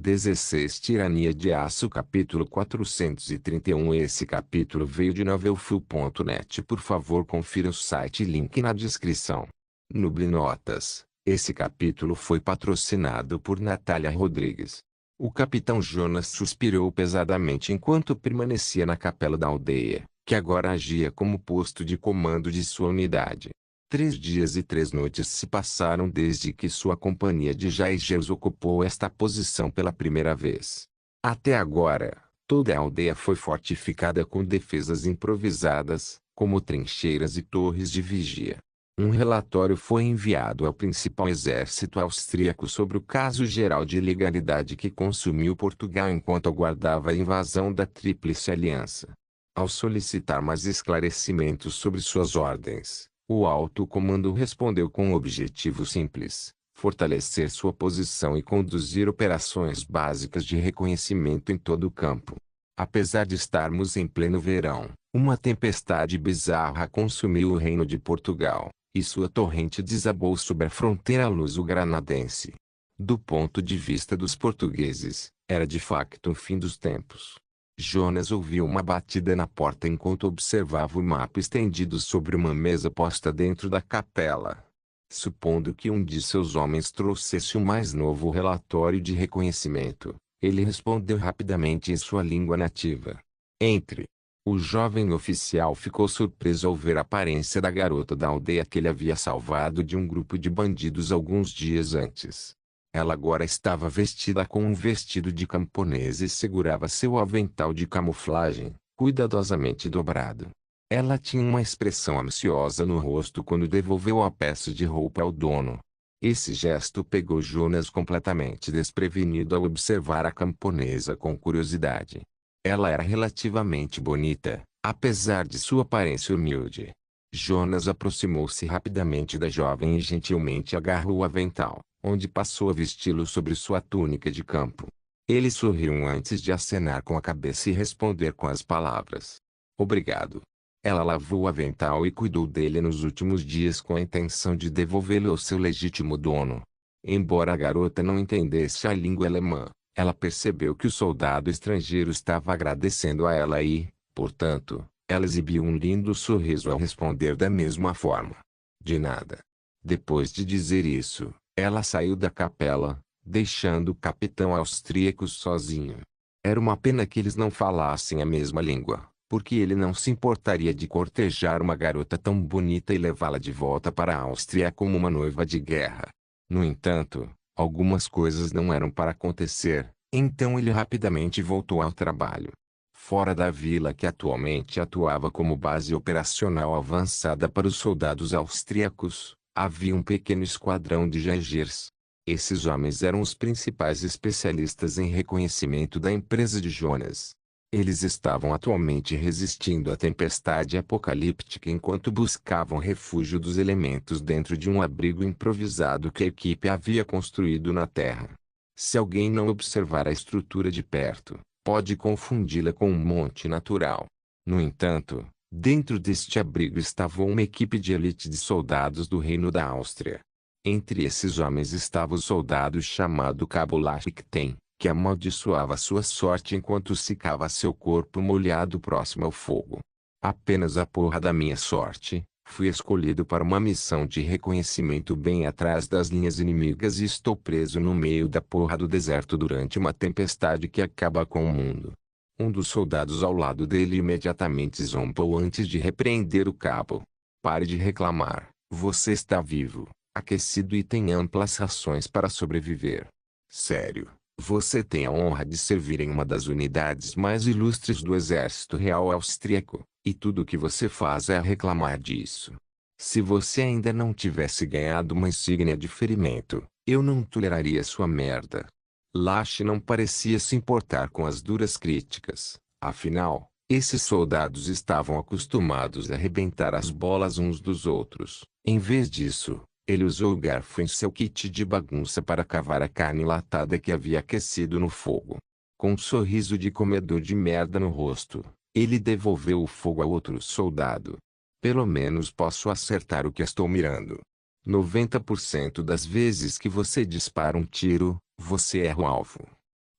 16 Tirania de Aço capítulo 431. Esse capítulo veio de novelfull.net. Por favor, confira o site, link na descrição. Notas. Esse capítulo foi patrocinado por Natália Rodrigues. O capitão Jonas suspirou pesadamente enquanto permanecia na capela da aldeia, que agora agia como posto de comando de sua unidade. 3 dias e 3 noites se passaram desde que sua companhia de Jaegers ocupou esta posição pela primeira vez. Até agora, toda a aldeia foi fortificada com defesas improvisadas, como trincheiras e torres de vigia. Um relatório foi enviado ao principal exército austríaco sobre o caso geral de ilegalidade que consumiu Portugal enquanto aguardava a invasão da Tríplice Aliança. Ao solicitar mais esclarecimentos sobre suas ordens, o alto comando respondeu com um objetivo simples: fortalecer sua posição e conduzir operações básicas de reconhecimento em todo o campo. Apesar de estarmos em pleno verão, uma tempestade bizarra consumiu o reino de Portugal, e sua torrente desabou sobre a fronteira luso-granadense. Do ponto de vista dos portugueses, era de facto o fim dos tempos. Jonas ouviu uma batida na porta enquanto observava o mapa estendido sobre uma mesa posta dentro da capela. Supondo que um de seus homens trouxesse o mais novo relatório de reconhecimento, ele respondeu rapidamente em sua língua nativa. Entre. O jovem oficial ficou surpreso ao ver a aparência da garota da aldeia que ele havia salvado de um grupo de bandidos alguns dias antes. Ela agora estava vestida com um vestido de camponesa e segurava seu avental de camuflagem, cuidadosamente dobrado. Ela tinha uma expressão ambiciosa no rosto quando devolveu a peça de roupa ao dono. Esse gesto pegou Jonas completamente desprevenido ao observar a camponesa com curiosidade. Ela era relativamente bonita, apesar de sua aparência humilde. Jonas aproximou-se rapidamente da jovem e gentilmente agarrou o avental, onde passou a vesti-lo sobre sua túnica de campo. Ele sorriu antes de acenar com a cabeça e responder com as palavras: "Obrigado." Ela lavou o avental e cuidou dele nos últimos dias com a intenção de devolvê-lo ao seu legítimo dono. Embora a garota não entendesse a língua alemã, ela percebeu que o soldado estrangeiro estava agradecendo a ela e, portanto, ela exibiu um lindo sorriso ao responder da mesma forma. "De nada." Depois de dizer isso, ela saiu da capela, deixando o capitão austríaco sozinho. Era uma pena que eles não falassem a mesma língua, porque ele não se importaria de cortejar uma garota tão bonita e levá-la de volta para a Áustria como uma noiva de guerra. No entanto, algumas coisas não eram para acontecer, então ele rapidamente voltou ao trabalho. Fora da vila que atualmente atuava como base operacional avançada para os soldados austríacos, havia um pequeno esquadrão de Jaegers. Esses homens eram os principais especialistas em reconhecimento da empresa de Jonas. Eles estavam atualmente resistindo à tempestade apocalíptica enquanto buscavam refúgio dos elementos dentro de um abrigo improvisado que a equipe havia construído na terra. Se alguém não observar a estrutura de perto, pode confundi-la com um monte natural. No entanto, dentro deste abrigo estava uma equipe de elite de soldados do Reino da Áustria. Entre esses homens estava o soldado chamado Cabo Lachikten, que amaldiçoava sua sorte enquanto secava seu corpo molhado próximo ao fogo. "Apenas a porra da minha sorte. Fui escolhido para uma missão de reconhecimento bem atrás das linhas inimigas e estou preso no meio da porra do deserto durante uma tempestade que acaba com o mundo." Um dos soldados ao lado dele imediatamente zombou antes de repreender o cabo. "Pare de reclamar. Você está vivo, aquecido e tem amplas rações para sobreviver. Sério. Você tem a honra de servir em uma das unidades mais ilustres do Exército Real Austríaco, e tudo o que você faz é reclamar disso. Se você ainda não tivesse ganhado uma insígnia de ferimento, eu não toleraria sua merda." Lash não parecia se importar com as duras críticas, afinal, esses soldados estavam acostumados a arrebentar as bolas uns dos outros. Em vez disso, ele usou o garfo em seu kit de bagunça para cavar a carne enlatada que havia aquecido no fogo. Com um sorriso de comedor de merda no rosto, ele devolveu o fogo a outro soldado. "Pelo menos posso acertar o que estou mirando. 90% das vezes que você dispara um tiro, você erra o alvo."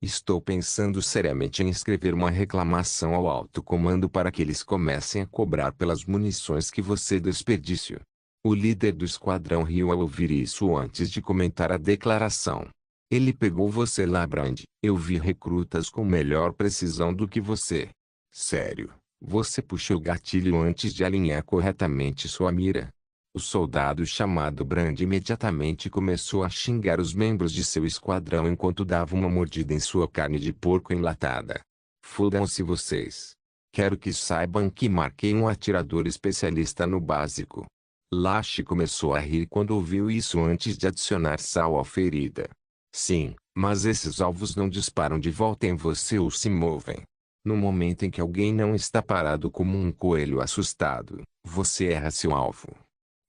Estou pensando seriamente em escrever uma reclamação ao alto comando para que eles comecem a cobrar pelas munições que você desperdiça. O líder do esquadrão riu ao ouvir isso antes de comentar a declaração. Ele pegou você lá, Brand. Eu vi recrutas com melhor precisão do que você. Sério, você puxou o gatilho antes de alinhar corretamente sua mira. O soldado chamado Brand imediatamente começou a xingar os membros de seu esquadrão enquanto dava uma mordida em sua carne de porco enlatada. Fodam-se vocês. Quero que saibam que marquei um atirador especialista no básico. Lash começou a rir quando ouviu isso antes de adicionar sal à ferida. Sim, mas esses alvos não disparam de volta em você ou se movem. No momento em que alguém não está parado como um coelho assustado, você erra seu alvo.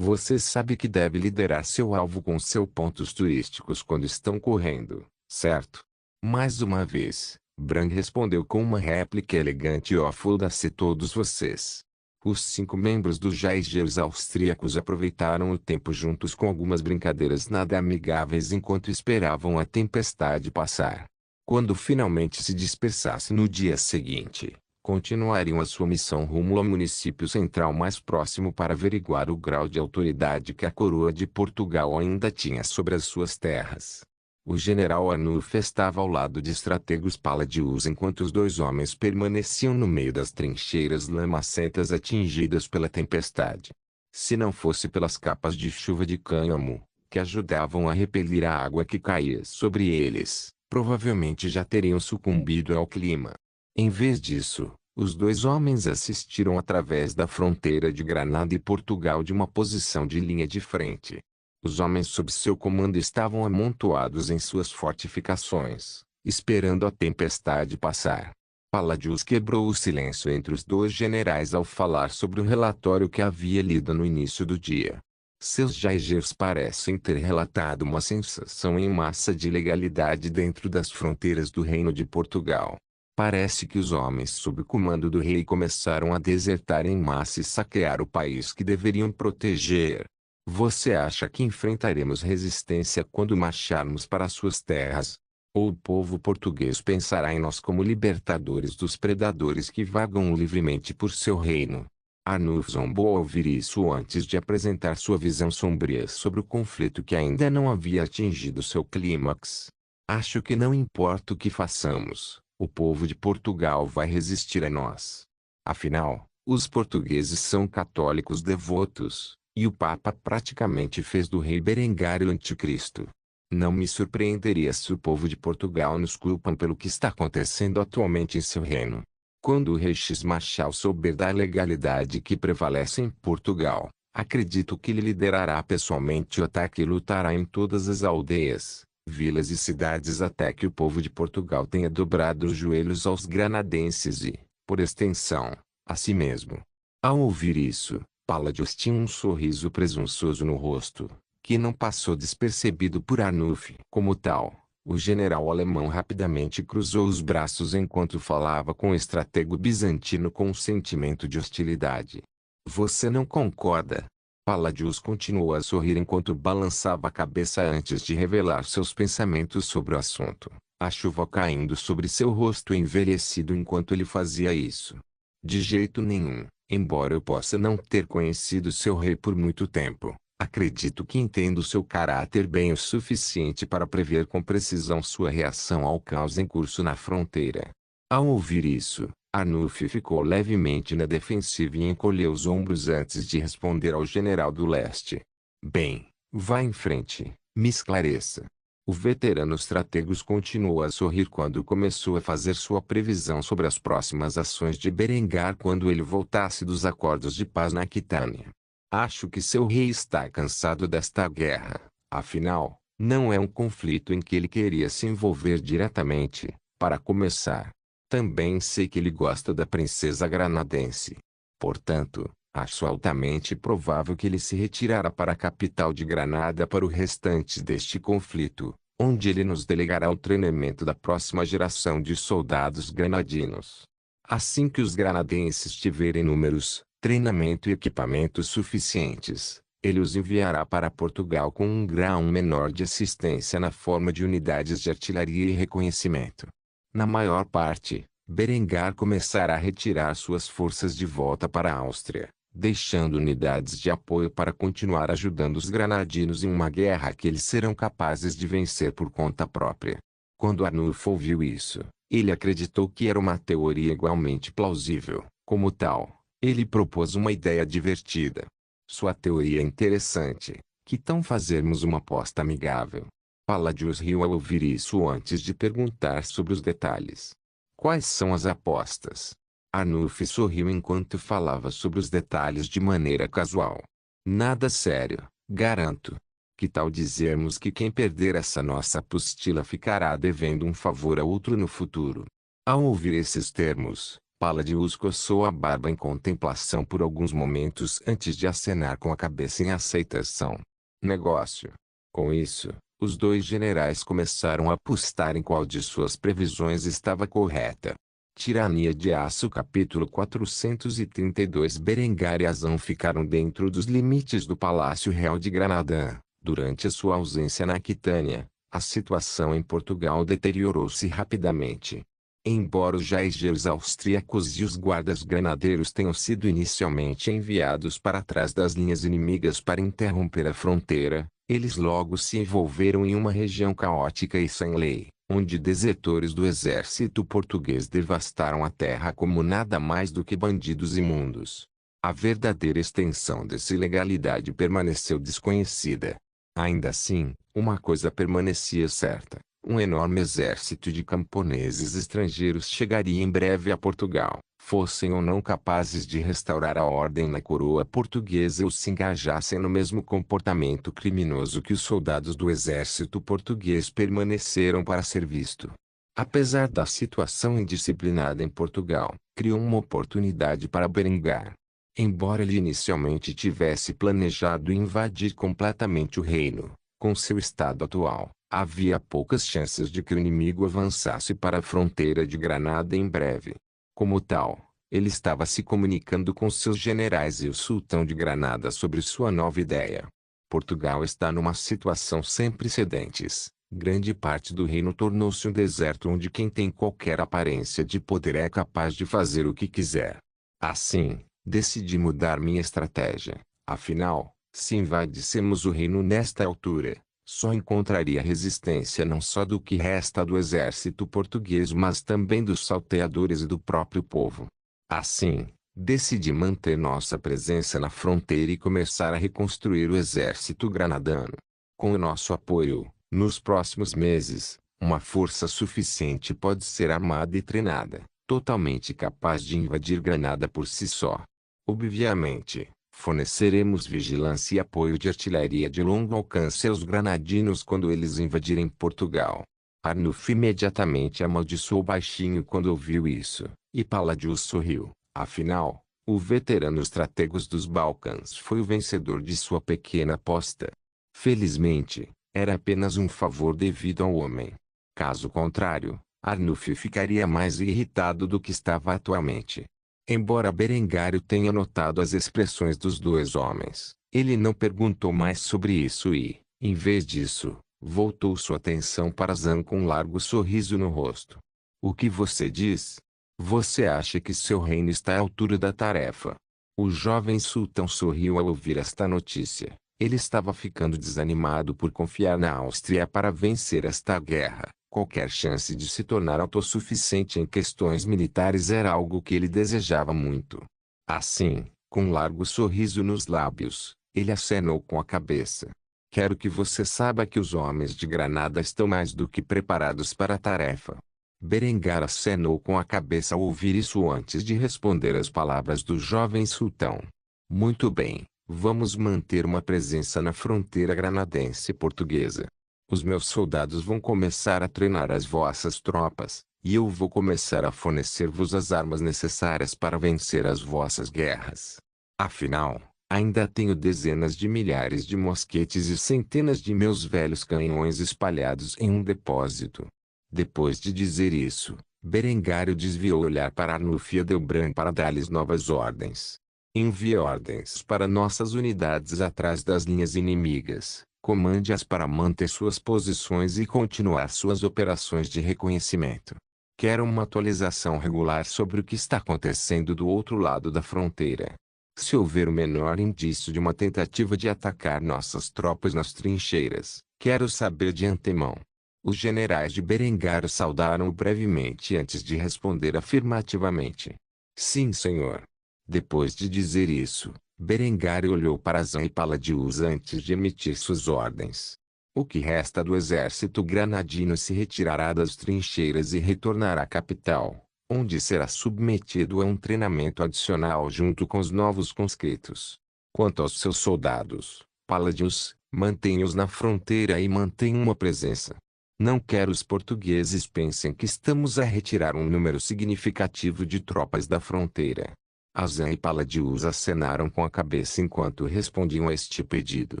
Você sabe que deve liderar seu alvo com seus pontos turísticos quando estão correndo, certo? Mais uma vez, Brand respondeu com uma réplica elegante e foda-se todos vocês. Os 5 membros dos Jaegers austríacos aproveitaram o tempo juntos com algumas brincadeiras nada amigáveis enquanto esperavam a tempestade passar. Quando finalmente se dispersasse no dia seguinte, continuariam a sua missão rumo ao município central mais próximo para averiguar o grau de autoridade que a coroa de Portugal ainda tinha sobre as suas terras. O general Arnulf estava ao lado de estrategos Paladius enquanto os 2 homens permaneciam no meio das trincheiras lamacentas atingidas pela tempestade. Se não fosse pelas capas de chuva de cânhamo, que ajudavam a repelir a água que caía sobre eles, provavelmente já teriam sucumbido ao clima. Em vez disso, os 2 homens assistiram através da fronteira de Granada e Portugal de uma posição de linha de frente. Os homens sob seu comando estavam amontoados em suas fortificações, esperando a tempestade passar. Paladius quebrou o silêncio entre os 2 generais ao falar sobre o relatório que havia lido no início do dia. Seus Jaegers parecem ter relatado uma sensação em massa de ilegalidade dentro das fronteiras do Reino de Portugal. Parece que os homens sob o comando do rei começaram a desertar em massa e saquear o país que deveriam proteger. Você acha que enfrentaremos resistência quando marcharmos para suas terras? Ou o povo português pensará em nós como libertadores dos predadores que vagam livremente por seu reino? Arnulf zombou ao ouvir isso antes de apresentar sua visão sombria sobre o conflito que ainda não havia atingido seu clímax. Acho que não importa o que façamos, o povo de Portugal vai resistir a nós. Afinal, os portugueses são católicos devotos, e o Papa praticamente fez do rei Berengar o anticristo. Não me surpreenderia se o povo de Portugal nos culpam pelo que está acontecendo atualmente em seu reino. Quando o rei X-Marshal souber da legalidade que prevalece em Portugal, acredito que ele liderará pessoalmente o ataque e lutará em todas as aldeias, vilas e cidades até que o povo de Portugal tenha dobrado os joelhos aos granadenses e, por extensão, a si mesmo. Ao ouvir isso, Paladius tinha um sorriso presunçoso no rosto, que não passou despercebido por Arnulf. Como tal, o general alemão rapidamente cruzou os braços enquanto falava com o estratego bizantino com um sentimento de hostilidade. Você não concorda? Paladius continuou a sorrir enquanto balançava a cabeça antes de revelar seus pensamentos sobre o assunto, a chuva caindo sobre seu rosto envelhecido enquanto ele fazia isso. De jeito nenhum, embora eu possa não ter conhecido seu rei por muito tempo, acredito que entendo seu caráter bem o suficiente para prever com precisão sua reação ao caos em curso na fronteira. Ao ouvir isso, Arnulf ficou levemente na defensiva e encolheu os ombros antes de responder ao general do leste. Bem, vá em frente, me esclareça. O veterano estrategos continuou a sorrir quando começou a fazer sua previsão sobre as próximas ações de Berengar quando ele voltasse dos acordos de paz na Aquitânia. Acho que seu rei está cansado desta guerra, afinal, não é um conflito em que ele queria se envolver diretamente, para começar. Também sei que ele gosta da princesa granadense. Portanto, acho altamente provável que ele se retirará para a capital de Granada para o restante deste conflito, onde ele nos delegará o treinamento da próxima geração de soldados granadinos. Assim que os granadenses tiverem números, treinamento e equipamentos suficientes, ele os enviará para Portugal com um grau menor de assistência na forma de unidades de artilharia e reconhecimento. Na maior parte, Berengar começará a retirar suas forças de volta para a Áustria, deixando unidades de apoio para continuar ajudando os granadinos em uma guerra que eles serão capazes de vencer por conta própria. Quando Arnulfo ouviu isso, ele acreditou que era uma teoria igualmente plausível. Como tal, ele propôs uma ideia divertida. Sua teoria é interessante. Que tal fazermos uma aposta amigável? Palladius riu ao ouvir isso antes de perguntar sobre os detalhes. Quais são as apostas? Arnulfo sorriu enquanto falava sobre os detalhes de maneira casual. Nada sério, garanto. Que tal dizermos que quem perder essa nossa apostila ficará devendo um favor a outro no futuro? Ao ouvir esses termos, Palladius coçou a barba em contemplação por alguns momentos antes de acenar com a cabeça em aceitação. Negócio. Com isso, os dois generais começaram a apostar em qual de suas previsões estava correta. Tirania de Aço capítulo 432 Berengar e Azão ficaram dentro dos limites do Palácio Real de Granada. Durante a sua ausência na Aquitânia, a situação em Portugal deteriorou-se rapidamente. Embora os jaegeres austríacos e os guardas granadeiros tenham sido inicialmente enviados para trás das linhas inimigas para interromper a fronteira, eles logo se envolveram em uma região caótica e sem lei, onde desertores do exército português devastaram a terra como nada mais do que bandidos imundos. A verdadeira extensão dessa ilegalidade permaneceu desconhecida. Ainda assim, uma coisa permanecia certa. Um enorme exército de camponeses estrangeiros chegaria em breve a Portugal, fossem ou não capazes de restaurar a ordem na coroa portuguesa ou se engajassem no mesmo comportamento criminoso que os soldados do exército português permaneceram para ser visto. Apesar da situação indisciplinada em Portugal, criou uma oportunidade para Berengar. Embora ele inicialmente tivesse planejado invadir completamente o reino, com seu estado atual, havia poucas chances de que o inimigo avançasse para a fronteira de Granada em breve. Como tal, ele estava se comunicando com seus generais e o sultão de Granada sobre sua nova ideia. Portugal está numa situação sem precedentes. Grande parte do reino tornou-se um deserto onde quem tem qualquer aparência de poder é capaz de fazer o que quiser. Assim, decidi mudar minha estratégia. Afinal, se invadíssemos o reino nesta altura, só encontraria resistência não só do que resta do exército português mas também dos salteadores e do próprio povo. Assim, decidi manter nossa presença na fronteira e começar a reconstruir o exército granadano. Com o nosso apoio, nos próximos meses, uma força suficiente pode ser armada e treinada, totalmente capaz de invadir Granada por si só. Obviamente, forneceremos vigilância e apoio de artilharia de longo alcance aos granadinos quando eles invadirem Portugal. Arnulfo imediatamente amaldiçoou baixinho quando ouviu isso, e Palladius sorriu. Afinal, o veterano estratego dos Balcãs foi o vencedor de sua pequena aposta. Felizmente, era apenas um favor devido ao homem. Caso contrário, Arnulfo ficaria mais irritado do que estava atualmente. Embora Berengário tenha notado as expressões dos dois homens, ele não perguntou mais sobre isso e, em vez disso, voltou sua atenção para Zan com um largo sorriso no rosto. O que você diz? Você acha que seu reino está à altura da tarefa? O jovem sultão sorriu ao ouvir esta notícia. Ele estava ficando desanimado por confiar na Áustria para vencer esta guerra. Qualquer chance de se tornar autossuficiente em questões militares era algo que ele desejava muito. Assim, com um largo sorriso nos lábios, ele acenou com a cabeça. Quero que você saiba que os homens de Granada estão mais do que preparados para a tarefa. Berengar acenou com a cabeça ao ouvir isso antes de responder às palavras do jovem sultão. Muito bem, vamos manter uma presença na fronteira granadense portuguesa. Os meus soldados vão começar a treinar as vossas tropas, e eu vou começar a fornecer-vos as armas necessárias para vencer as vossas guerras. Afinal, ainda tenho dezenas de milhares de mosquetes e centenas de meus velhos canhões espalhados em um depósito. Depois de dizer isso, Berengário desviou o olhar para Arnulfo e Adelbran para dar-lhes novas ordens. Envie ordens para nossas unidades atrás das linhas inimigas. Comande-as para manter suas posições e continuar suas operações de reconhecimento. Quero uma atualização regular sobre o que está acontecendo do outro lado da fronteira. Se houver o menor indício de uma tentativa de atacar nossas tropas nas trincheiras, quero saber de antemão. Os generais de Berengário saudaram-o brevemente antes de responder afirmativamente. Sim, senhor. Depois de dizer isso, Berengário olhou para Azan e Paladius antes de emitir suas ordens. O que resta do exército granadino se retirará das trincheiras e retornará à capital, onde será submetido a um treinamento adicional junto com os novos conscritos. Quanto aos seus soldados, Paladius, mantenha-os na fronteira e mantenha uma presença. Não quero os portugueses pensem que estamos a retirar um número significativo de tropas da fronteira. Azan e Paladius acenaram com a cabeça enquanto respondiam a este pedido.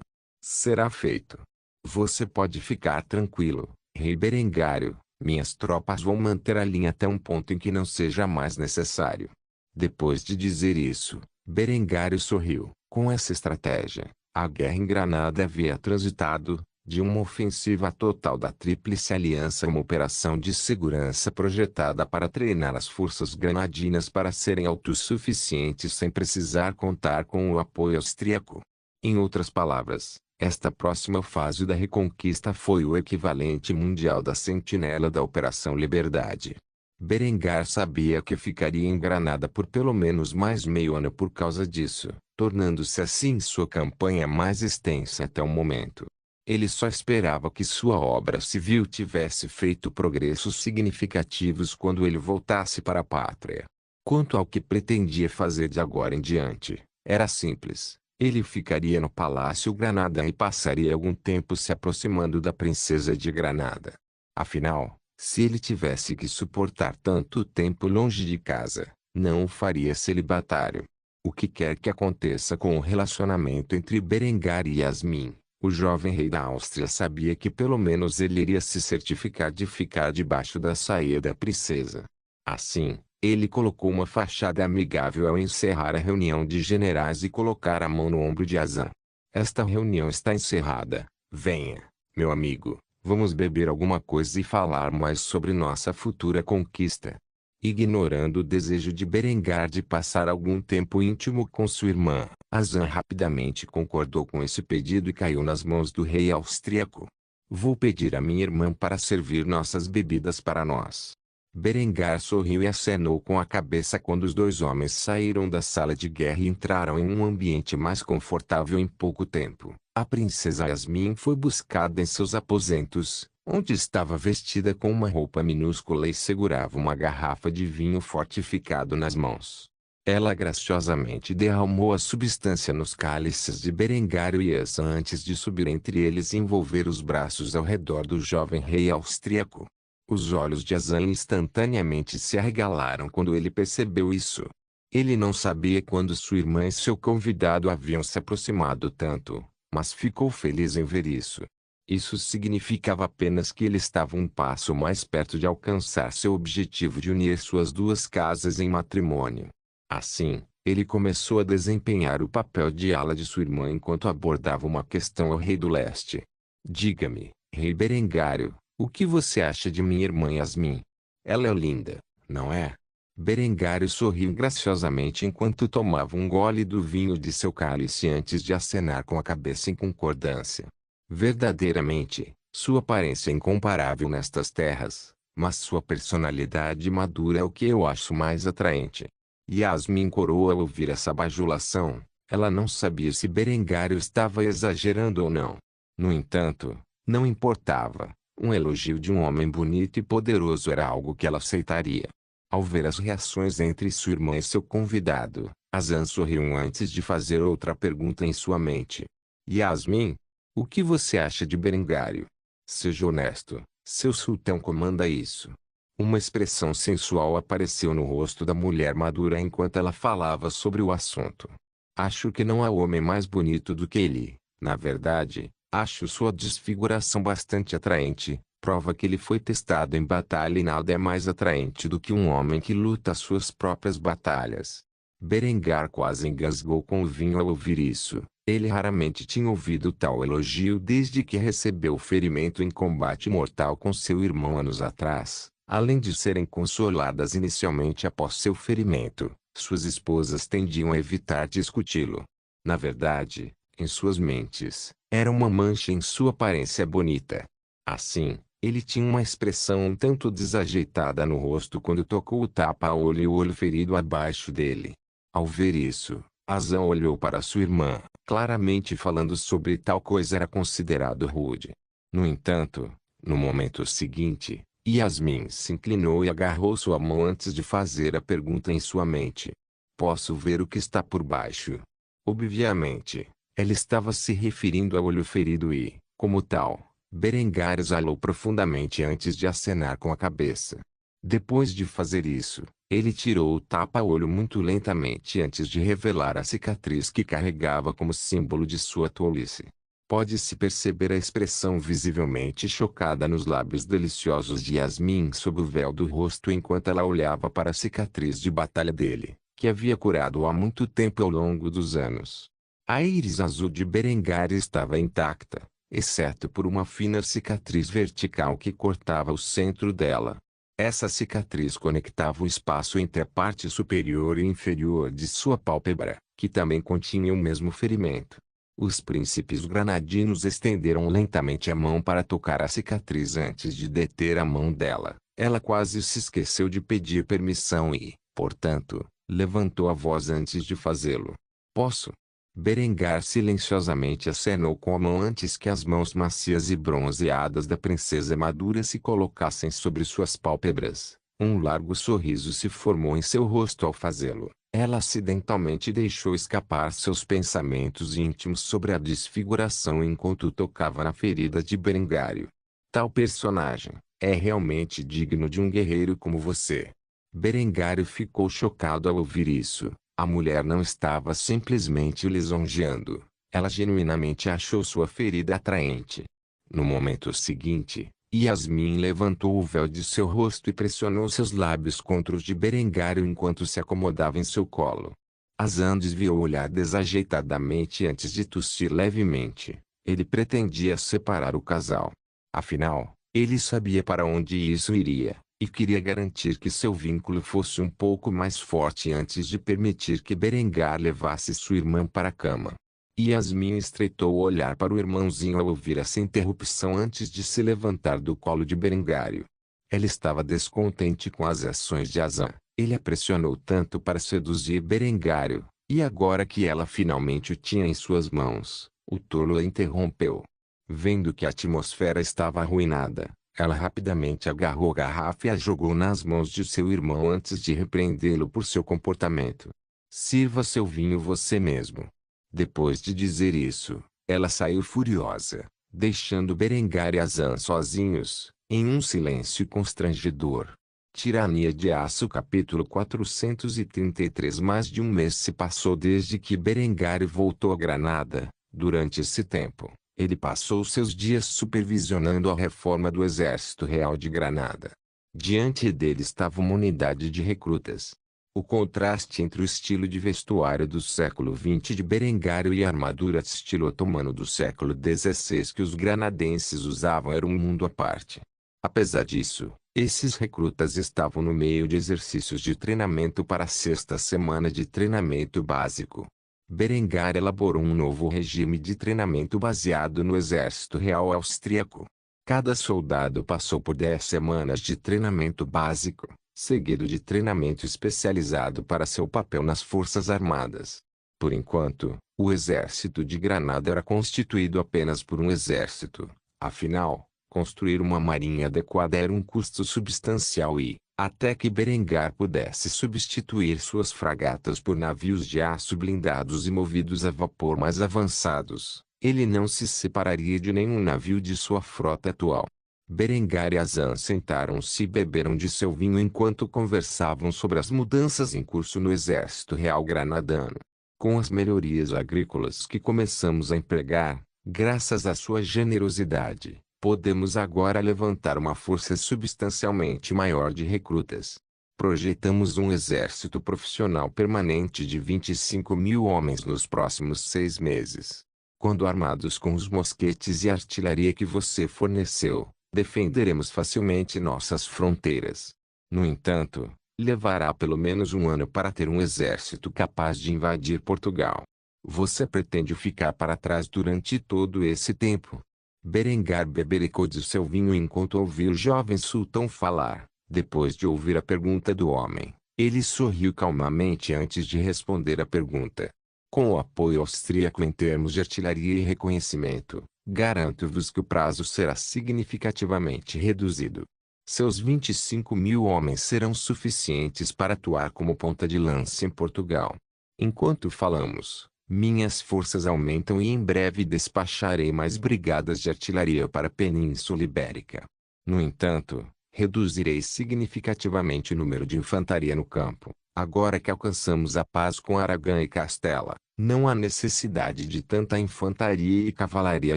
Será feito. Você pode ficar tranquilo, rei Berengário. Minhas tropas vão manter a linha até um ponto em que não seja mais necessário. Depois de dizer isso, Berengário sorriu. Com essa estratégia, a guerra em Granada havia transitado, de uma ofensiva total da Tríplice Aliança a uma operação de segurança projetada para treinar as forças granadinas para serem autossuficientes sem precisar contar com o apoio austríaco. Em outras palavras, esta próxima fase da reconquista foi o equivalente mundial da sentinela da Operação Liberdade. Berengar sabia que ficaria em Granada por pelo menos mais meio ano por causa disso, tornando-se assim sua campanha mais extensa até o momento. Ele só esperava que sua obra civil tivesse feito progressos significativos quando ele voltasse para a pátria. Quanto ao que pretendia fazer de agora em diante, era simples. Ele ficaria no Palácio Granada e passaria algum tempo se aproximando da princesa de Granada. Afinal, se ele tivesse que suportar tanto tempo longe de casa, não o faria celibatário. O que quer que aconteça com o relacionamento entre Berengar e Yasmin, o jovem rei da Áustria sabia que pelo menos ele iria se certificar de ficar debaixo da saia da princesa. Assim, ele colocou uma fachada amigável ao encerrar a reunião de generais e colocar a mão no ombro de Azan. Esta reunião está encerrada. Venha, meu amigo, vamos beber alguma coisa e falar mais sobre nossa futura conquista. Ignorando o desejo de Berengar de passar algum tempo íntimo com sua irmã, Azan rapidamente concordou com esse pedido e caiu nas mãos do rei austríaco. Vou pedir a minha irmã para servir nossas bebidas para nós. Berengar sorriu e acenou com a cabeça quando os dois homens saíram da sala de guerra e entraram em um ambiente mais confortável em pouco tempo. A princesa Yasmin foi buscada em seus aposentos, onde estava vestida com uma roupa minúscula e segurava uma garrafa de vinho fortificado nas mãos. Ela graciosamente derramou a substância nos cálices de Berengário e Yasmin antes de subir entre eles e envolver os braços ao redor do jovem rei austríaco. Os olhos de Azan instantaneamente se arregalaram quando ele percebeu isso. Ele não sabia quando sua irmã e seu convidado haviam se aproximado tanto, mas ficou feliz em ver isso. Isso significava apenas que ele estava um passo mais perto de alcançar seu objetivo de unir suas duas casas em matrimônio. Assim, ele começou a desempenhar o papel de ala de sua irmã enquanto abordava uma questão ao rei do leste. Diga-me, rei Berengário, o que você acha de minha irmã Yasmin? Ela é linda, não é? Berengário sorriu graciosamente enquanto tomava um gole do vinho de seu cálice antes de acenar com a cabeça em concordância. Verdadeiramente, sua aparência é incomparável nestas terras, mas sua personalidade madura é o que eu acho mais atraente. Yasmin coroou ao ouvir essa bajulação. Ela não sabia se Berengário estava exagerando ou não. No entanto, não importava. Um elogio de um homem bonito e poderoso era algo que ela aceitaria. Ao ver as reações entre sua irmã e seu convidado, Azan sorriu antes de fazer outra pergunta em sua mente. Yasmin, o que você acha de Berengário? Seja honesto, seu sultão comanda isso. Uma expressão sensual apareceu no rosto da mulher madura enquanto ela falava sobre o assunto. Acho que não há homem mais bonito do que ele. Na verdade, acho sua desfiguração bastante atraente, prova que ele foi testado em batalha e nada é mais atraente do que um homem que luta suas próprias batalhas. Berengar quase engasgou com o vinho ao ouvir isso. Ele raramente tinha ouvido tal elogio desde que recebeu o ferimento em combate mortal com seu irmão anos atrás. Além de serem consoladas inicialmente após seu ferimento, suas esposas tendiam a evitar discuti-lo. Na verdade, em suas mentes, era uma mancha em sua aparência bonita. Assim, ele tinha uma expressão um tanto desajeitada no rosto quando tocou o tapa-olho e o olho ferido abaixo dele. Ao ver isso, Azan olhou para sua irmã, claramente falando sobre tal coisa era considerado rude. No entanto, no momento seguinte, Yasmin se inclinou e agarrou sua mão antes de fazer a pergunta em sua mente. Posso ver o que está por baixo? Obviamente, ela estava se referindo ao olho ferido e, como tal, Berengar exalou profundamente antes de acenar com a cabeça. Depois de fazer isso, ele tirou o tapa-olho muito lentamente antes de revelar a cicatriz que carregava como símbolo de sua tolice. Pode-se perceber a expressão visivelmente chocada nos lábios deliciosos de Yasmin sob o véu do rosto enquanto ela olhava para a cicatriz de batalha dele, que havia curado há muito tempo ao longo dos anos. A íris azul de Berengar estava intacta, exceto por uma fina cicatriz vertical que cortava o centro dela. Essa cicatriz conectava o espaço entre a parte superior e inferior de sua pálpebra, que também continha o mesmo ferimento. Os príncipes granadinos estenderam lentamente a mão para tocar a cicatriz antes de deter a mão dela. Ela quase se esqueceu de pedir permissão e, portanto, levantou a voz antes de fazê-lo. Posso? Berengar silenciosamente acenou com a mão antes que as mãos macias e bronzeadas da princesa madura se colocassem sobre suas pálpebras. Um largo sorriso se formou em seu rosto ao fazê-lo. Ela acidentalmente deixou escapar seus pensamentos íntimos sobre a desfiguração enquanto tocava na ferida de Berengário. Tal personagem é realmente digno de um guerreiro como você. Berengário ficou chocado ao ouvir isso. A mulher não estava simplesmente o lisonjeando. Ela genuinamente achou sua ferida atraente. No momento seguinte, Yasmin levantou o véu de seu rosto e pressionou seus lábios contra os de Berengário enquanto se acomodava em seu colo. Azan desviou o olhar desajeitadamente antes de tossir levemente. Ele pretendia separar o casal. Afinal, ele sabia para onde isso iria, e queria garantir que seu vínculo fosse um pouco mais forte antes de permitir que Berengar levasse sua irmã para a cama. Yasmin estreitou o olhar para o irmãozinho ao ouvir essa interrupção antes de se levantar do colo de Berengário. Ela estava descontente com as ações de Azan. Ele a pressionou tanto para seduzir Berengário, e agora que ela finalmente o tinha em suas mãos, o tolo a interrompeu. Vendo que a atmosfera estava arruinada, ela rapidamente agarrou a garrafa e a jogou nas mãos de seu irmão antes de repreendê-lo por seu comportamento. Sirva seu vinho você mesmo. Depois de dizer isso, ela saiu furiosa, deixando Berengar e Azan sozinhos, em um silêncio constrangedor. Tirania de Aço capítulo 433. Mais de um mês se passou desde que Berengar voltou a Granada. Durante esse tempo, ele passou seus dias supervisionando a reforma do Exército Real de Granada. Diante dele estava uma unidade de recrutas. O contraste entre o estilo de vestuário do século XX de Berengário e a armadura de estilo otomano do século XVI que os granadenses usavam era um mundo à parte. Apesar disso, esses recrutas estavam no meio de exercícios de treinamento para a sexta semana de treinamento básico. Berengar elaborou um novo regime de treinamento baseado no Exército Real Austríaco. Cada soldado passou por 10 semanas de treinamento básico, seguido de treinamento especializado para seu papel nas Forças Armadas. Por enquanto, o exército de Granada era constituído apenas por um exército. Afinal, construir uma marinha adequada era um custo substancial e, até que Berengar pudesse substituir suas fragatas por navios de aço blindados e movidos a vapor mais avançados, ele não se separaria de nenhum navio de sua frota atual. Berengar e Azan sentaram-se e beberam de seu vinho enquanto conversavam sobre as mudanças em curso no Exército Real Granadano. Com as melhorias agrícolas que começamos a empregar, graças à sua generosidade, podemos agora levantar uma força substancialmente maior de recrutas. Projetamos um exército profissional permanente de 25.000 homens nos próximos 6 meses. Quando armados com os mosquetes e artilharia que você forneceu, defenderemos facilmente nossas fronteiras. No entanto, levará pelo menos um ano para ter um exército capaz de invadir Portugal. Você pretende ficar para trás durante todo esse tempo? Berengar bebericou de seu vinho enquanto ouvia o jovem sultão falar. Depois de ouvir a pergunta do homem, ele sorriu calmamente antes de responder a pergunta. Com o apoio austríaco em termos de artilharia e reconhecimento, garanto-vos que o prazo será significativamente reduzido. Seus 25.000 homens serão suficientes para atuar como ponta de lança em Portugal. Enquanto falamos, minhas forças aumentam e em breve despacharei mais brigadas de artilharia para a Península Ibérica. No entanto, reduzirei significativamente o número de infantaria no campo. Agora que alcançamos a paz com Aragão e Castela, não há necessidade de tanta infantaria e cavalaria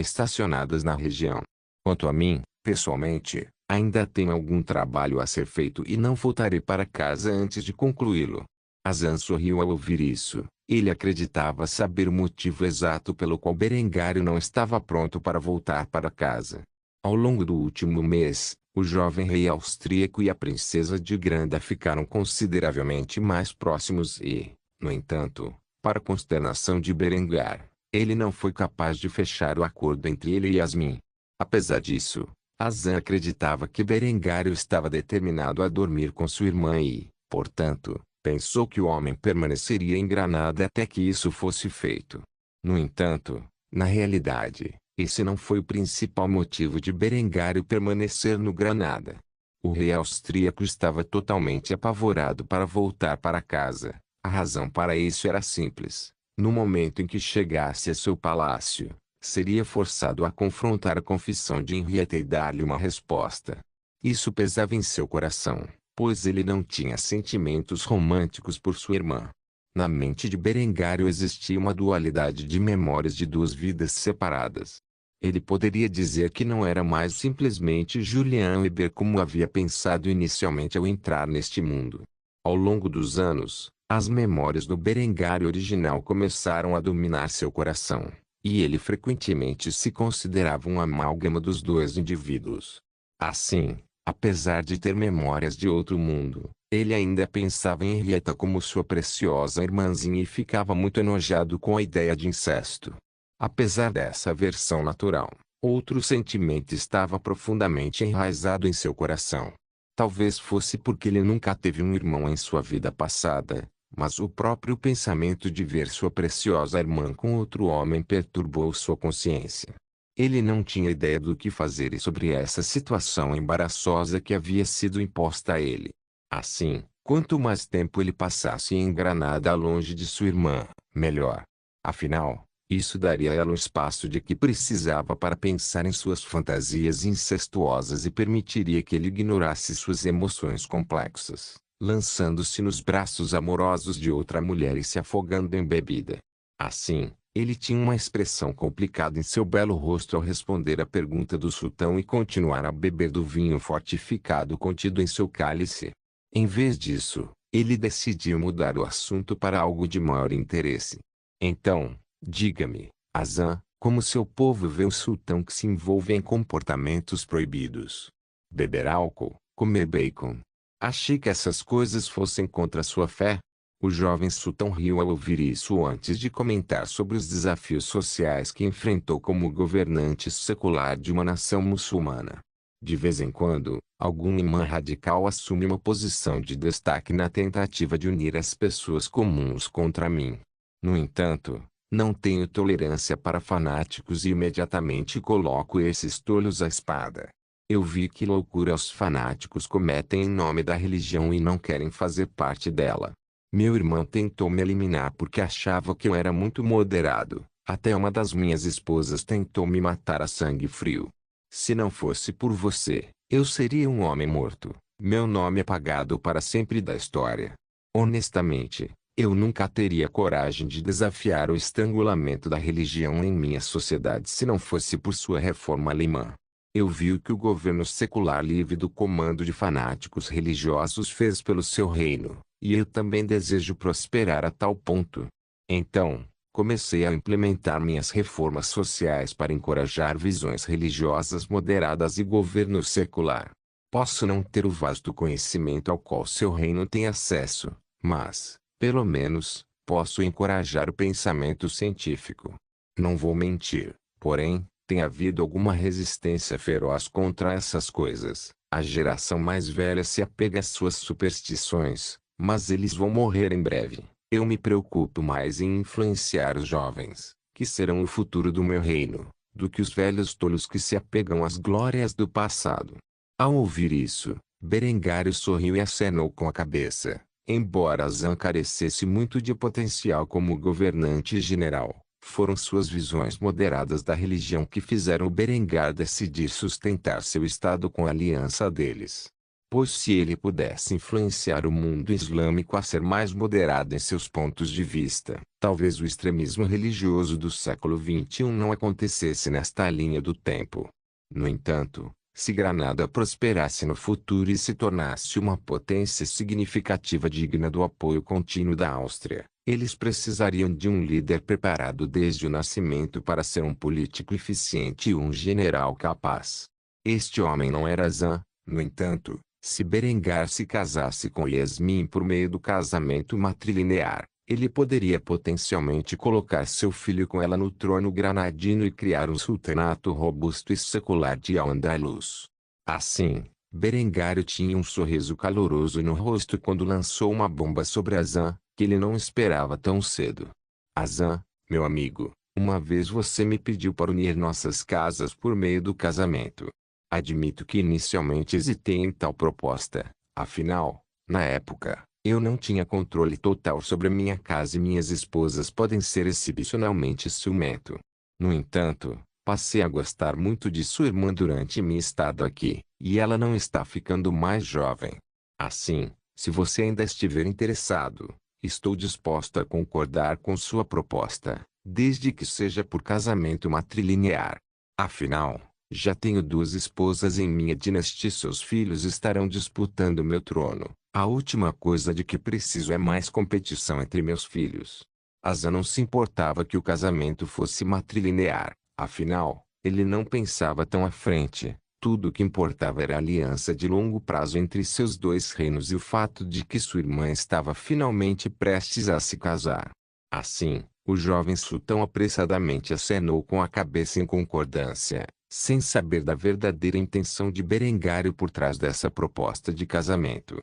estacionadas na região. Quanto a mim, pessoalmente, ainda tenho algum trabalho a ser feito e não voltarei para casa antes de concluí-lo. Azan sorriu ao ouvir isso. Ele acreditava saber o motivo exato pelo qual Berengário não estava pronto para voltar para casa. Ao longo do último mês, o jovem rei austríaco e a princesa de Granda ficaram consideravelmente mais próximos e, no entanto, para consternação de Berengar, ele não foi capaz de fechar o acordo entre ele e Yasmin. Apesar disso, Azan acreditava que Berengário estava determinado a dormir com sua irmã e, portanto, pensou que o homem permaneceria em Granada até que isso fosse feito. No entanto, na realidade, esse não foi o principal motivo de Berengário permanecer no Granada. O rei austríaco estava totalmente apavorado para voltar para casa. A razão para isso era simples. No momento em que chegasse a seu palácio, seria forçado a confrontar a confissão de Henrietta e dar-lhe uma resposta. Isso pesava em seu coração, pois ele não tinha sentimentos românticos por sua irmã. Na mente de Berengário existia uma dualidade de memórias de duas vidas separadas. Ele poderia dizer que não era mais simplesmente Julian Weber como havia pensado inicialmente ao entrar neste mundo. Ao longo dos anos, as memórias do Berengário original começaram a dominar seu coração, e ele frequentemente se considerava um amálgama dos dois indivíduos. Assim, apesar de ter memórias de outro mundo, ele ainda pensava em Henrietta como sua preciosa irmãzinha e ficava muito enojado com a ideia de incesto. Apesar dessa versão natural, outro sentimento estava profundamente enraizado em seu coração. Talvez fosse porque ele nunca teve um irmão em sua vida passada, mas o próprio pensamento de ver sua preciosa irmã com outro homem perturbou sua consciência. Ele não tinha ideia do que fazer sobre essa situação embaraçosa que havia sido imposta a ele. Assim, quanto mais tempo ele passasse em Granada longe de sua irmã, melhor. Afinal, isso daria a ela um espaço de que precisava para pensar em suas fantasias incestuosas e permitiria que ele ignorasse suas emoções complexas, lançando-se nos braços amorosos de outra mulher e se afogando em bebida. Assim, ele tinha uma expressão complicada em seu belo rosto ao responder à pergunta do sultão e continuar a beber do vinho fortificado contido em seu cálice. Em vez disso, ele decidiu mudar o assunto para algo de maior interesse. Então, diga-me, Azan, como seu povo vê o sultão que se envolve em comportamentos proibidos? Beber álcool, comer bacon. Achei que essas coisas fossem contra sua fé. O jovem sultão riu ao ouvir isso antes de comentar sobre os desafios sociais que enfrentou como governante secular de uma nação muçulmana. De vez em quando, algum imã radical assume uma posição de destaque na tentativa de unir as pessoas comuns contra mim. No entanto, não tenho tolerância para fanáticos e imediatamente coloco esses tolos à espada. Eu vi que loucura os fanáticos cometem em nome da religião e não querem fazer parte dela. Meu irmão tentou me eliminar porque achava que eu era muito moderado. Até uma das minhas esposas tentou me matar a sangue frio. Se não fosse por você, eu seria um homem morto, meu nome apagado para sempre da história. Honestamente, eu nunca teria coragem de desafiar o estrangulamento da religião em minha sociedade se não fosse por sua reforma alemã. Eu vi o que o governo secular livre do comando de fanáticos religiosos fez pelo seu reino, e eu também desejo prosperar a tal ponto. Então, Comecei a implementar minhas reformas sociais para encorajar visões religiosas moderadas e governo secular. Posso não ter o vasto conhecimento ao qual seu reino tem acesso, mas, pelo menos, posso encorajar o pensamento científico. Não vou mentir, porém, tem havido alguma resistência feroz contra essas coisas. A geração mais velha se apega às suas superstições, mas eles vão morrer em breve. Eu me preocupo mais em influenciar os jovens, que serão o futuro do meu reino, do que os velhos tolos que se apegam às glórias do passado. Ao ouvir isso, Berengário sorriu e acenou com a cabeça. Embora Azan carecesse muito de potencial como governante general, foram suas visões moderadas da religião que fizeram Berengar decidir sustentar seu estado com a aliança deles. Pois se ele pudesse influenciar o mundo islâmico a ser mais moderado em seus pontos de vista, talvez o extremismo religioso do século XXI não acontecesse nesta linha do tempo. No entanto, se Granada prosperasse no futuro e se tornasse uma potência significativa digna do apoio contínuo da Áustria, eles precisariam de um líder preparado desde o nascimento para ser um político eficiente e um general capaz. Este homem não era Azan, no entanto. Se Berengar se casasse com Yasmin por meio do casamento matrilinear, ele poderia potencialmente colocar seu filho com ela no trono granadino e criar um sultanato robusto e secular de Al-Andalus. Assim, Berengário tinha um sorriso caloroso no rosto quando lançou uma bomba sobre Azan, que ele não esperava tão cedo. Azan, meu amigo, uma vez você me pediu para unir nossas casas por meio do casamento. Admito que inicialmente hesitei em tal proposta, afinal, na época, eu não tinha controle total sobre minha casa e minhas esposas podem ser exibicionalmente ciumento. No entanto, passei a gostar muito de sua irmã durante meu estado aqui, e ela não está ficando mais jovem. Assim, se você ainda estiver interessado, estou disposto a concordar com sua proposta, desde que seja por casamento matrilinear. Afinal, já tenho 2 esposas em minha dinastia e seus filhos estarão disputando meu trono. A última coisa de que preciso é mais competição entre meus filhos. Azan não se importava que o casamento fosse matrilinear, afinal, ele não pensava tão à frente. Tudo o que importava era a aliança de longo prazo entre seus 2 reinos e o fato de que sua irmã estava finalmente prestes a se casar. Assim, o jovem sultão apressadamente acenou com a cabeça em concordância, sem saber da verdadeira intenção de Berengário por trás dessa proposta de casamento.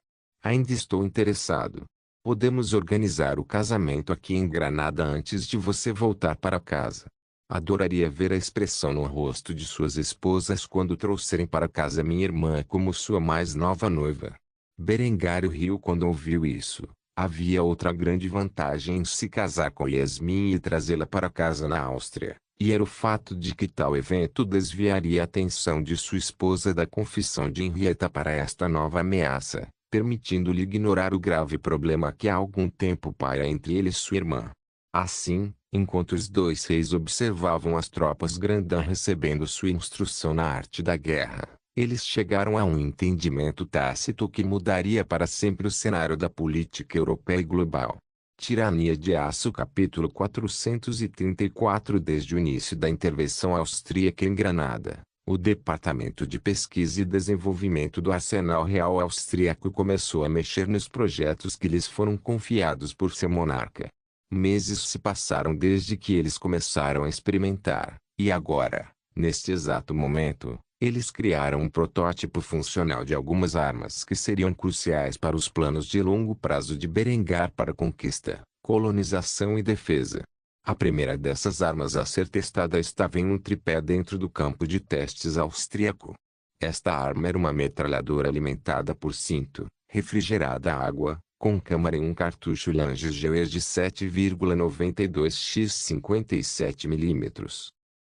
Ainda estou interessado. Podemos organizar o casamento aqui em Granada antes de você voltar para casa. Adoraria ver a expressão no rosto de suas esposas quando trouxerem para casa minha irmã como sua mais nova noiva. Berengário riu quando ouviu isso. Havia outra grande vantagem em se casar com Yasmin e trazê-la para casa na Áustria. E era o fato de que tal evento desviaria a atenção de sua esposa da confissão de Henrietta para esta nova ameaça, permitindo-lhe ignorar o grave problema que há algum tempo paira entre ele e sua irmã. Assim, enquanto os 2 reis observavam as tropas Grandã recebendo sua instrução na arte da guerra, eles chegaram a um entendimento tácito que mudaria para sempre o cenário da política europeia e global. Tirania de Aço capítulo 434. Desde o início da intervenção austríaca em Granada, o Departamento de Pesquisa e Desenvolvimento do Arsenal Real Austríaco começou a mexer nos projetos que lhes foram confiados por seu monarca. Meses se passaram desde que eles começaram a experimentar, e agora, neste exato momento, eles criaram um protótipo funcional de algumas armas que seriam cruciais para os planos de longo prazo de Berengar para conquista, colonização e defesa. A primeira dessas armas a ser testada estava em um tripé dentro do campo de testes austríaco. Esta arma era uma metralhadora alimentada por cinto, refrigerada a água, com câmara em um cartucho Lange-Gewehr de 7,92 x 57 mm.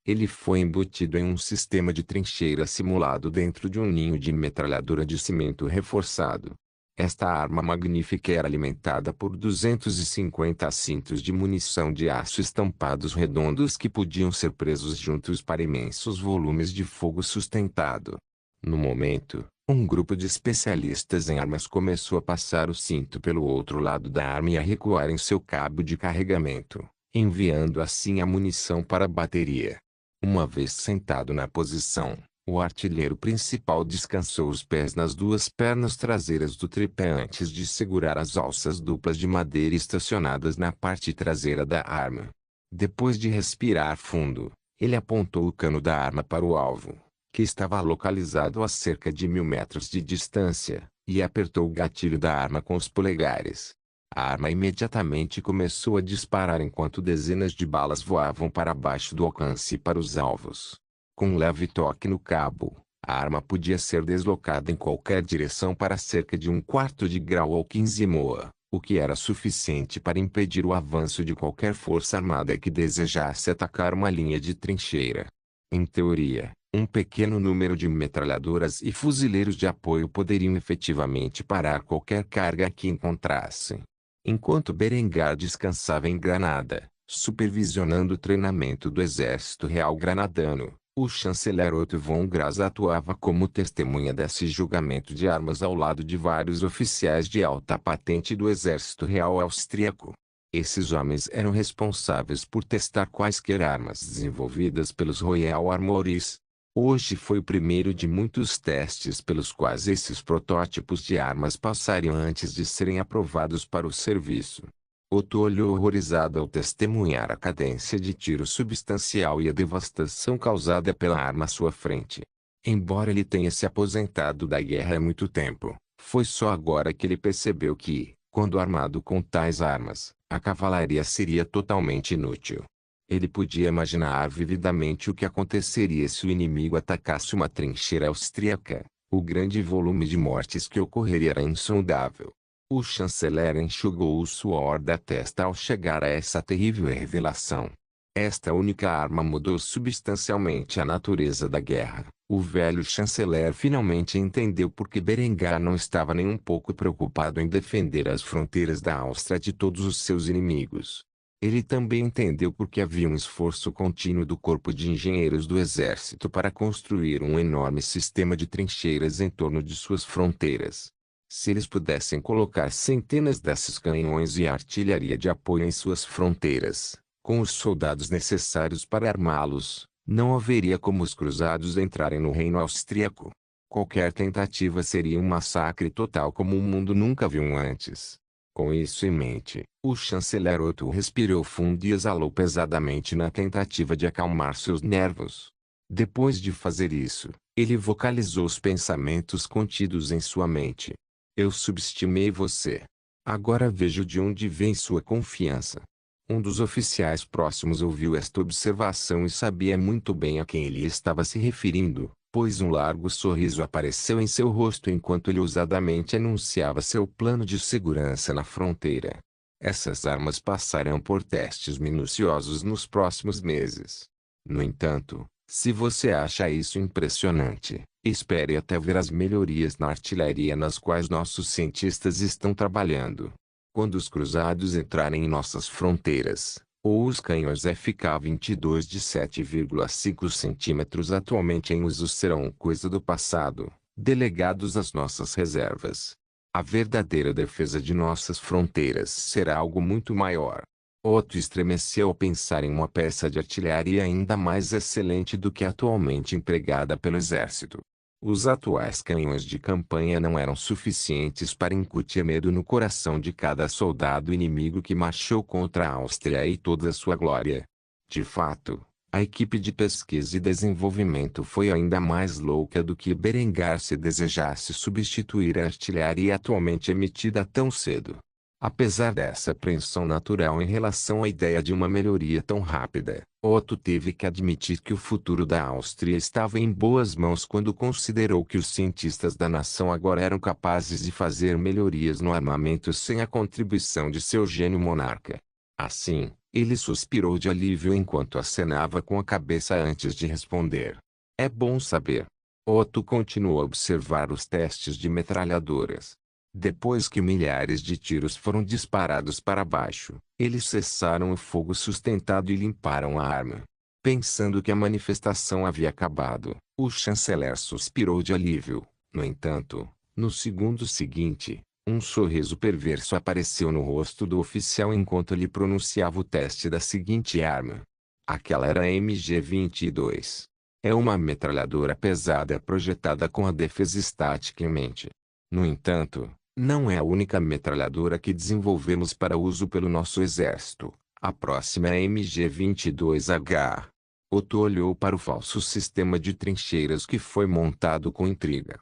Ele foi embutido em um sistema de trincheira simulado dentro de um ninho de metralhadora de cimento reforçado. Esta arma magnífica era alimentada por 250 cintos de munição de aço estampados redondos que podiam ser presos juntos para imensos volumes de fogo sustentado. No momento, um grupo de especialistas em armas começou a passar o cinto pelo outro lado da arma e a recuar em seu cabo de carregamento. enviando assim a munição para a bateria. Uma vez sentado na posição, o artilheiro principal descansou os pés nas duas pernas traseiras do tripé antes de segurar as alças duplas de madeira estacionadas na parte traseira da arma. Depois de respirar fundo, ele apontou o cano da arma para o alvo, que estava localizado a cerca de 1000 metros de distância, e apertou o gatilho da arma com os polegares. A arma imediatamente começou a disparar enquanto dezenas de balas voavam para baixo do alcance para os alvos. Com um leve toque no cabo, a arma podia ser deslocada em qualquer direção para cerca de 1/4 de grau ou 15 moa, o que era suficiente para impedir o avanço de qualquer força armada que desejasse atacar uma linha de trincheira. Em teoria, um pequeno número de metralhadoras e fuzileiros de apoio poderiam efetivamente parar qualquer carga que encontrassem. Enquanto Berengar descansava em Granada, supervisionando o treinamento do Exército Real Granadano, o chanceler Otto von Graz atuava como testemunha desse julgamento de armas ao lado de vários oficiais de alta patente do Exército Real Austríaco. Esses homens eram responsáveis por testar quaisquer armas desenvolvidas pelos Royal Armouries. Hoje foi o primeiro de muitos testes pelos quais esses protótipos de armas passariam antes de serem aprovados para o serviço. Otto olhou horrorizado ao testemunhar a cadência de tiro substancial e a devastação causada pela arma à sua frente. Embora ele tenha se aposentado da guerra há muito tempo, foi só agora que ele percebeu que, quando armado com tais armas, a cavalaria seria totalmente inútil. Ele podia imaginar vividamente o que aconteceria se o inimigo atacasse uma trincheira austríaca. O grande volume de mortes que ocorreria era insondável. O chanceler enxugou o suor da testa ao chegar a essa terrível revelação. Esta única arma mudou substancialmente a natureza da guerra. O velho chanceler finalmente entendeu por que Berengar não estava nem um pouco preocupado em defender as fronteiras da Áustria de todos os seus inimigos. Ele também entendeu por que havia um esforço contínuo do corpo de engenheiros do exército para construir um enorme sistema de trincheiras em torno de suas fronteiras. Se eles pudessem colocar centenas desses canhões e artilharia de apoio em suas fronteiras, com os soldados necessários para armá-los, não haveria como os cruzados entrarem no reino austríaco. Qualquer tentativa seria um massacre total como o mundo nunca viu antes. Com isso em mente, o chanceler Otto respirou fundo e exalou pesadamente na tentativa de acalmar seus nervos. Depois de fazer isso, ele vocalizou os pensamentos contidos em sua mente. Eu subestimei você. Agora vejo de onde vem sua confiança. Um dos oficiais próximos ouviu esta observação e sabia muito bem a quem ele estava se referindo, pois um largo sorriso apareceu em seu rosto enquanto ele ousadamente anunciava seu plano de segurança na fronteira. Essas armas passarão por testes minuciosos nos próximos meses. No entanto, se você acha isso impressionante, espere até ver as melhorias na artilharia nas quais nossos cientistas estão trabalhando. Quando os cruzados entrarem em nossas fronteiras, ou os canhões FK-22 de 7,5 centímetros atualmente em uso serão coisa do passado, delegados às nossas reservas. A verdadeira defesa de nossas fronteiras será algo muito maior. Otto estremeceu ao pensar em uma peça de artilharia ainda mais excelente do que a atualmente empregada pelo exército. Os atuais canhões de campanha não eram suficientes para incutir medo no coração de cada soldado inimigo que marchou contra a Áustria e toda a sua glória. De fato, a equipe de pesquisa e desenvolvimento foi ainda mais louca do que Berengar se desejasse substituir a artilharia atualmente emitida tão cedo. Apesar dessa apreensão natural em relação à ideia de uma melhoria tão rápida, Otto teve que admitir que o futuro da Áustria estava em boas mãos quando considerou que os cientistas da nação agora eram capazes de fazer melhorias no armamento sem a contribuição de seu gênio monarca. Assim, ele suspirou de alívio enquanto acenava com a cabeça antes de responder. É bom saber. Otto continuou a observar os testes de metralhadoras. Depois que milhares de tiros foram disparados para baixo, eles cessaram o fogo sustentado e limparam a arma. Pensando que a manifestação havia acabado, o chanceler suspirou de alívio. No entanto, no segundo seguinte, Um sorriso perverso apareceu no rosto do oficial enquanto ele pronunciava o teste da seguinte arma. Aquela era a MG-22. É uma metralhadora pesada projetada com a defesa estática em mente. No entanto, não é a única metralhadora que desenvolvemos para uso pelo nosso exército. A próxima é a MG-22H. Otto olhou para o falso sistema de trincheiras que foi montado com intriga.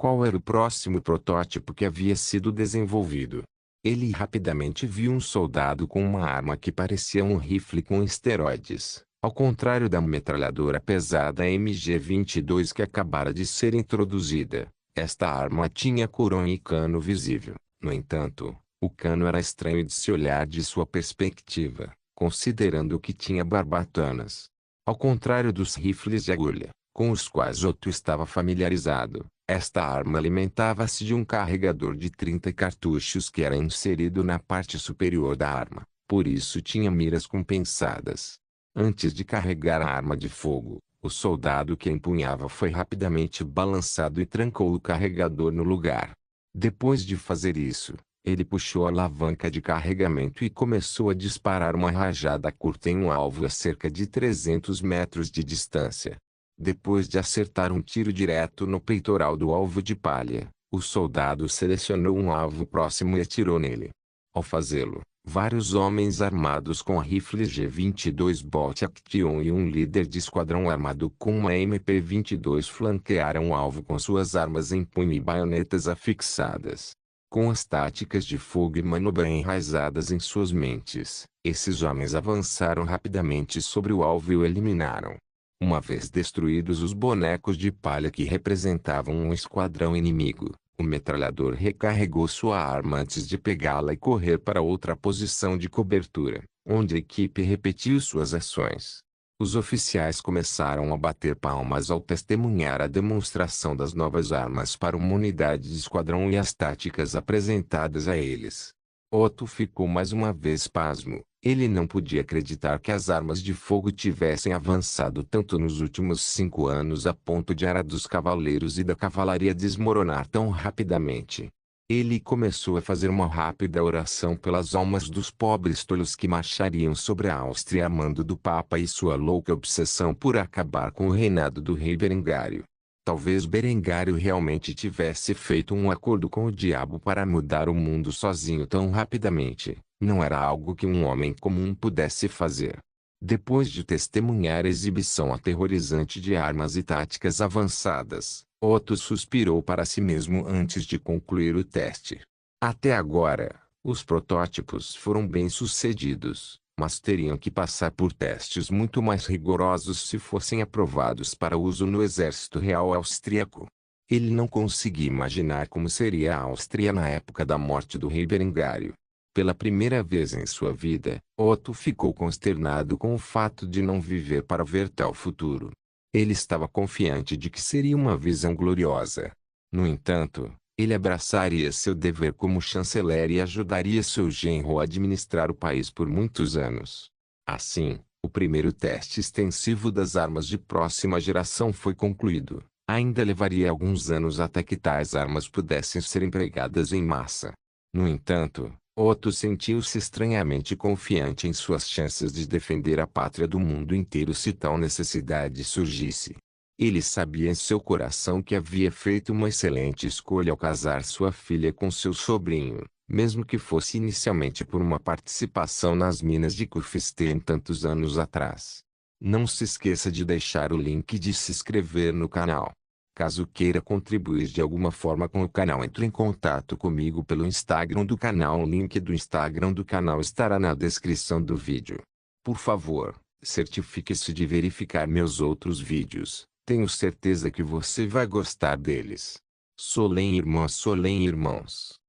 Qual era o próximo protótipo que havia sido desenvolvido? Ele rapidamente viu um soldado com uma arma que parecia um rifle com esteroides, ao contrário da metralhadora pesada MG-22 que acabara de ser introduzida. Esta arma tinha coronha e cano visível. No entanto, o cano era estranho de se olhar de sua perspectiva, considerando que tinha barbatanas. Ao contrário dos rifles de agulha, com os quais Otto estava familiarizado, esta arma alimentava-se de um carregador de 30 cartuchos que era inserido na parte superior da arma, por isso tinha miras compensadas. Antes de carregar a arma de fogo, o soldado que a empunhava foi rapidamente balançado e trancou o carregador no lugar. Depois de fazer isso, ele puxou a alavanca de carregamento e começou a disparar uma rajada curta em um alvo a cerca de 300 metros de distância. Depois de acertar um tiro direto no peitoral do alvo de palha, o soldado selecionou um alvo próximo e atirou nele. Ao fazê-lo, vários homens armados com rifles G-22 Bolt Action e um líder de esquadrão armado com uma MP-22 flanquearam o alvo com suas armas em punho e baionetas afixadas. Com as táticas de fogo e manobra enraizadas em suas mentes, esses homens avançaram rapidamente sobre o alvo e o eliminaram. Uma vez destruídos os bonecos de palha que representavam um esquadrão inimigo, o metralhador recarregou sua arma antes de pegá-la e correr para outra posição de cobertura, onde a equipe repetiu suas ações. Os oficiais começaram a bater palmas ao testemunhar a demonstração das novas armas para uma unidade de esquadrão e as táticas apresentadas a eles. Otto ficou mais uma vez pasmo. Ele não podia acreditar que as armas de fogo tivessem avançado tanto nos últimos 5 anos a ponto de a era dos cavaleiros e da cavalaria desmoronar tão rapidamente. Ele começou a fazer uma rápida oração pelas almas dos pobres tolos que marchariam sobre a Áustria a mando do Papa e sua louca obsessão por acabar com o reinado do rei Berengário. Talvez Berengário realmente tivesse feito um acordo com o diabo para mudar o mundo sozinho tão rapidamente. Não era algo que um homem comum pudesse fazer. Depois de testemunhar a exibição aterrorizante de armas e táticas avançadas, Otto suspirou para si mesmo antes de concluir o teste. Até agora, os protótipos foram bem-sucedidos, mas teriam que passar por testes muito mais rigorosos se fossem aprovados para uso no exército real austríaco. Ele não conseguia imaginar como seria a Áustria na época da morte do rei Berengário. Pela primeira vez em sua vida, Otto ficou consternado com o fato de não viver para ver tal futuro. Ele estava confiante de que seria uma visão gloriosa. No entanto, ele abraçaria seu dever como chanceler e ajudaria seu genro a administrar o país por muitos anos. Assim, o primeiro teste extensivo das armas de próxima geração foi concluído. Ainda levaria alguns anos até que tais armas pudessem ser empregadas em massa. No entanto, Otto sentiu-se estranhamente confiante em suas chances de defender a pátria do mundo inteiro se tal necessidade surgisse. Ele sabia em seu coração que havia feito uma excelente escolha ao casar sua filha com seu sobrinho, mesmo que fosse inicialmente por uma participação nas minas de Kufstein tantos anos atrás. Não se esqueça de deixar o link e de se inscrever no canal. Caso queira contribuir de alguma forma com o canal, entre em contato comigo pelo Instagram do canal. O link do Instagram do canal estará na descrição do vídeo. Por favor, certifique-se de verificar meus outros vídeos. Tenho certeza que você vai gostar deles. Solem irmãs, Solem irmãos.